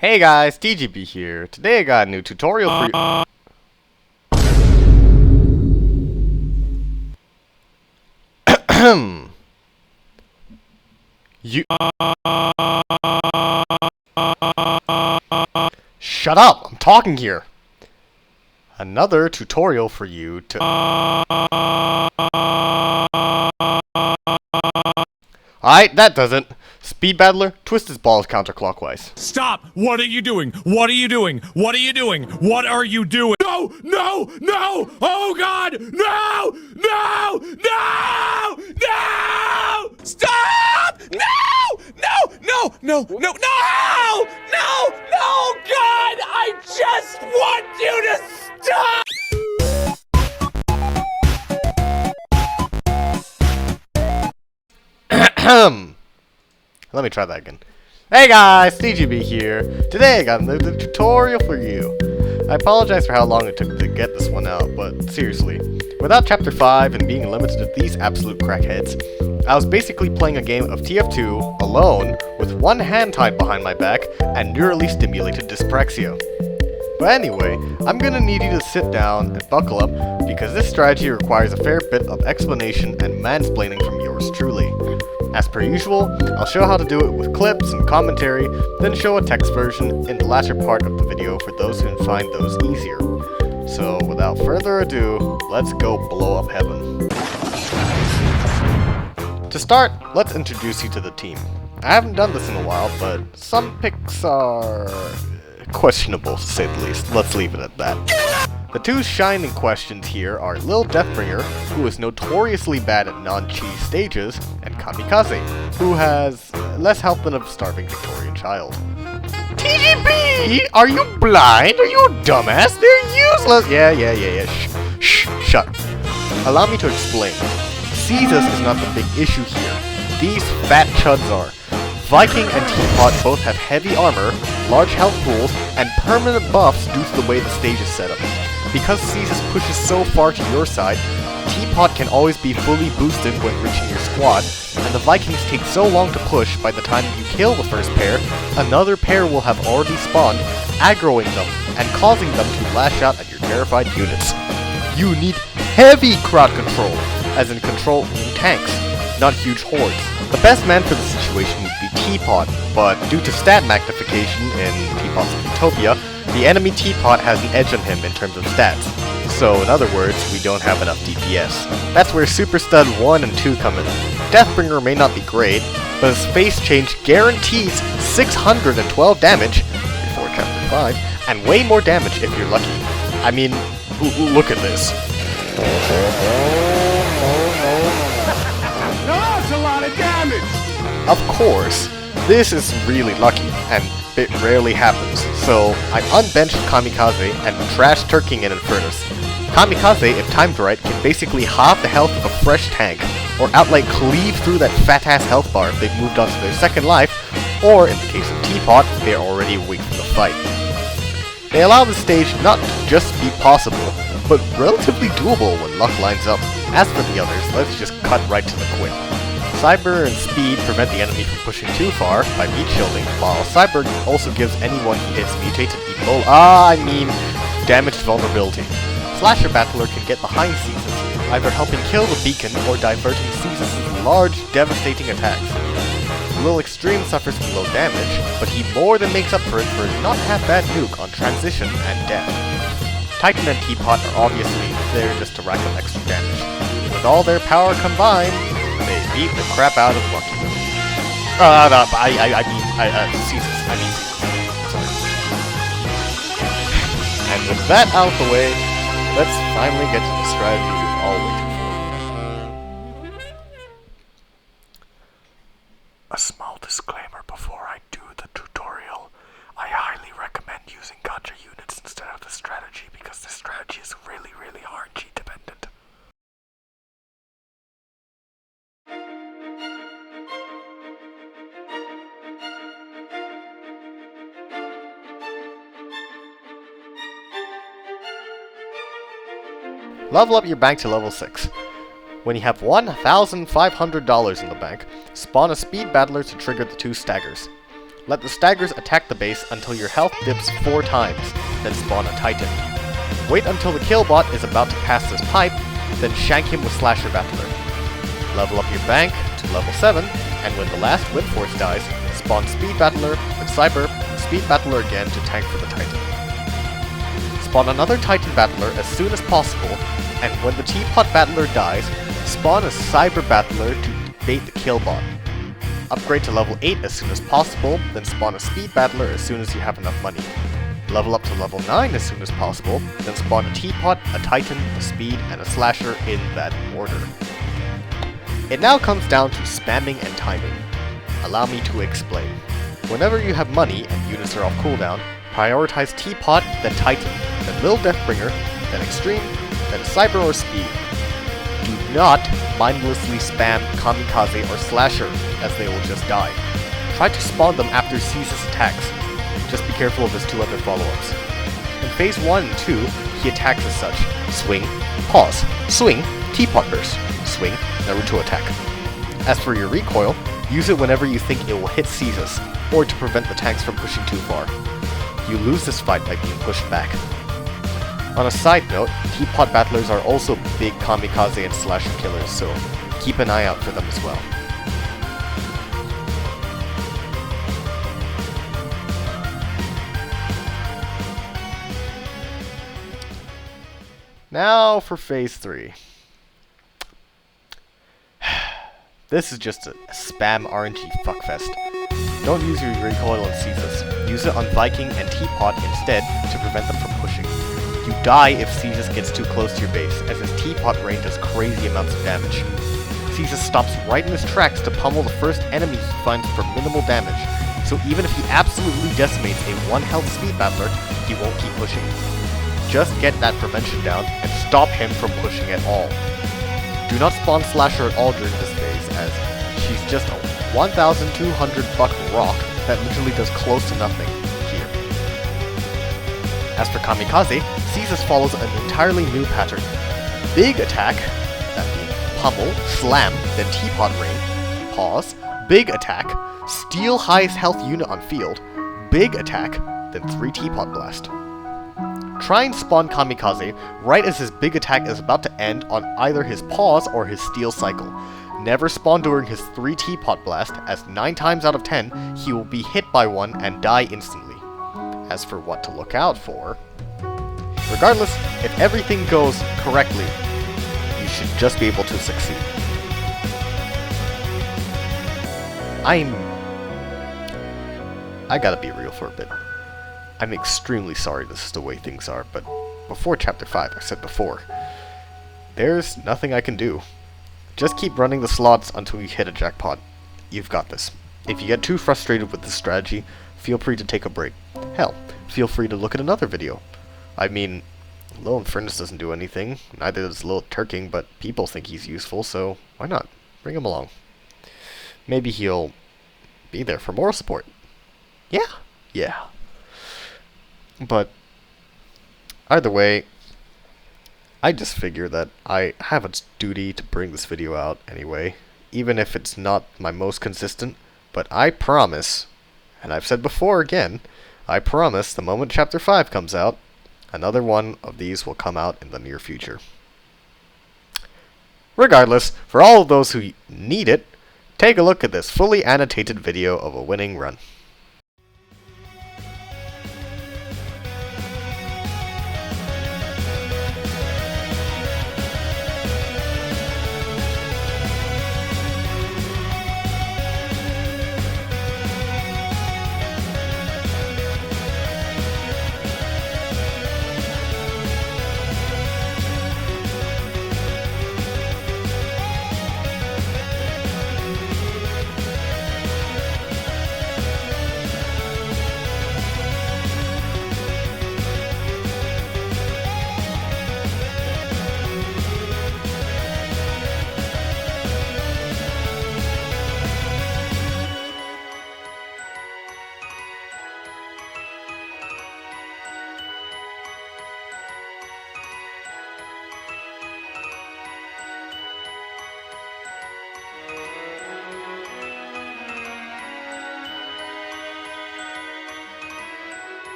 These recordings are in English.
Hey guys, TGB here. Today I got a new tutorial for you. You shut up! I'm talking here. Another tutorial for you to. Alright, that does it. Speed Battler, twist his balls counterclockwise. Stop! What are you doing? What are you doing? What are you doing? What are you doing? No! No! No! Oh God! No! No! No! No! Stop! No! No! No! No! No! No! No! No! God! I just want you to stop! Let me try that again. Hey guys, TGB here. Today I got another tutorial for you. I apologize for how long it took to get this one out, but seriously, without Chapter 5 and being limited to these absolute crackheads, I was basically playing a game of TF2 alone with one hand tied behind my back and neurally stimulated dyspraxia. But anyway, I'm gonna need you to sit down and buckle up because this strategy requires a fair bit of explanation and mansplaining from yours truly. As per usual, I'll show how to do it with clips and commentary, then show a text version in the latter part of the video for those who find those easier. So without further ado, let's go blow up heaven. To start, let's introduce you to the team. I haven't done this in a while, but some picks are questionable to say the least. Let's leave it at that. The two shining questions here are Lil Deathbringer, who is notoriously bad at non-cheese stages, and Kamikaze, who has less health than a starving Victorian child. TGB! Are you blind? Are you a dumbass? They're useless! Yeah. Shut. Allow me to explain. Cesus is not the big issue here. These fat chuds are. Viking and Teapot both have heavy armor, large health pools, and permanent buffs due to the way the stage is set up. Because Cesus pushes so far to your side, Teapot can always be fully boosted when reaching your squad, and the Vikings take so long to push by the time you kill the first pair, another pair will have already spawned, aggroing them, and causing them to lash out at your terrified units. You need heavy crowd control, as in controlling tanks, not huge hordes. The best man for the situation would be Teapot, but due to stat magnification in Teapot's Utopia, the enemy Teapot has an edge on him in terms of stats. So in other words, we don't have enough DPS. That's where Super Stud 1 and 2 come in. Deathbringer may not be great, but his face change guarantees 612 damage before Chapter 5, and way more damage if you're lucky. I mean, look at this. That's a lot of damage! Of course, this is really lucky, and it rarely happens, so I'm unbenched Kamikaze and trash turking in Infernus. Kamikaze, if timed right, can basically halve the health of a fresh tank, or outright cleave through that fat-ass health bar if they've moved on to their second life, or in the case of Teapot, they're already weak from the fight. They allow the stage not to just be possible, but relatively doable when luck lines up. As for the others, let's just cut right to the quick. Cyber and Speed prevent the enemy from pushing too far by meat shielding, while Cyber also gives anyone he hits mutated damaged vulnerability. Slasher Battler can get behind Cesus, either helping kill the beacon or diverting Cesus' large, devastating attacks. Lil Extreme suffers from low damage, but he more than makes up for it for his not half-bad nuke on transition and death. Titan and Teapot are obviously there just to rack up extra damage. With all their power combined, they beat the crap out of Lucky. Cesus. Sorry. And with that out of the way, let's finally get to the strategy we've all waited for. A small disclaimer before I do the tutorial. I highly recommend using gacha units instead of the strategy because the strategy is really RNG dependent. Level up your bank to level 6. When you have $1,500 in the bank, spawn a Speed Battler to trigger the 2 staggers. Let the staggers attack the base until your health dips 4 times, then spawn a Titan. Wait until the killbot is about to pass this pipe, then shank him with Slasher Battler. Level up your bank to level 7, and when the last Wind Force dies, spawn Speed Battler with Cyber, Speed Battler again to tank for the Titan. Spawn another Titan Battler as soon as possible, and when the Teapot Battler dies, spawn a Cyber Battler to bait the killbot. Upgrade to level 8 as soon as possible, then spawn a Speed Battler as soon as you have enough money. Level up to level 9 as soon as possible, then spawn a Teapot, a Titan, a Speed, and a Slasher in that order. It now comes down to spamming and timing. Allow me to explain. Whenever you have money and units are off cooldown, prioritize Teapot, then Titan, then Lil Deathbringer, then Extreme, then Cyber or Speed. Do not mindlessly spam Kamikaze or Slasher, as they will just die. Try to spawn them after Cesus attacks. Just be careful of his 2 other follow-ups. In phase 1 and 2, he attacks as such: swing, pause, swing, Teapot burst, swing, Naruto attack. As for your recoil, use it whenever you think it will hit Cesus, or to prevent the tanks from pushing too far. You lose this fight by being pushed back. On a side note, Teapot Battlers are also big Kamikaze and Slasher killers, so keep an eye out for them as well. Now for phase 3. This is just a spam RNG fuckfest. Don't use your recoil on Cesus. Use it on Viking and Teapot instead to prevent them from pushing. You die if Cesus gets too close to your base, as his Teapot rain does crazy amounts of damage. Cesus stops right in his tracks to pummel the first enemy he finds for minimal damage, so even if he absolutely decimates a 1 health Speed Battler, he won't keep pushing. Just get that prevention down and stop him from pushing at all. Do not spawn Slasher at all during this phase, as she's just a 1,200 buck rock that literally does close to nothing here. As for Kamikaze, Cesus follows an entirely new pattern. Big attack, that being pummel, slam, then Teapot rain, pause, big attack, steal highest health unit on field, big attack, then 3 Teapot blast. Try and spawn Kamikaze right as his big attack is about to end on either his pause or his steal cycle. Never spawn during his 3 Teapot blast, as 9 times out of 10, he will be hit by one and die instantly. As for what to look out for, regardless, if everything goes correctly, you should just be able to succeed. I gotta be real for a bit. I'm extremely sorry this is the way things are, but before Chapter 5, I said before, there's nothing I can do. Just keep running the slots until you hit a jackpot. You've got this. If you get too frustrated with this strategy, feel free to take a break. Hell, feel free to look at another video. I mean, Lil Infernus doesn't do anything, neither does Lil Turking, but people think he's useful, so why not? Bring him along. Maybe he'll be there for moral support. Yeah. But either way, I just figure that I have a duty to bring this video out anyway, even if it's not my most consistent, but I promise, and I've said before again, I promise the moment Chapter 5 comes out, another one of these will come out in the near future. Regardless, for all of those who need it, take a look at this fully annotated video of a winning run.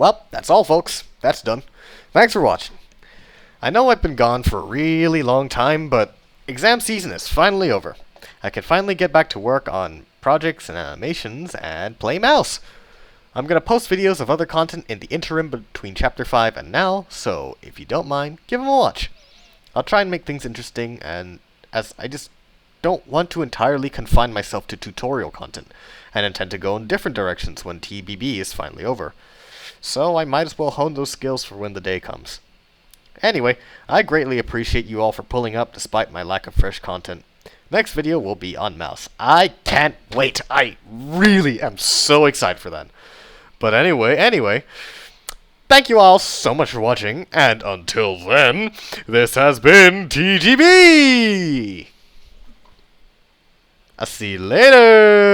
Well, that's all, folks. That's done. Thanks for watching. I know I've been gone for a really long time, but exam season is finally over. I can finally get back to work on projects and animations and play mouse. I'm gonna post videos of other content in the interim between Chapter 5 and now, so if you don't mind, give them a watch. I'll try and make things interesting, and as I just don't want to entirely confine myself to tutorial content, and intend to go in different directions when TBB is finally over. So I might as well hone those skills for when the day comes. Anyway, I greatly appreciate you all for pulling up despite my lack of fresh content. Next video will be on mouse. I can't wait! I really am so excited for that. But anyway, thank you all so much for watching, and until then, this has been TGB! I'll see you later!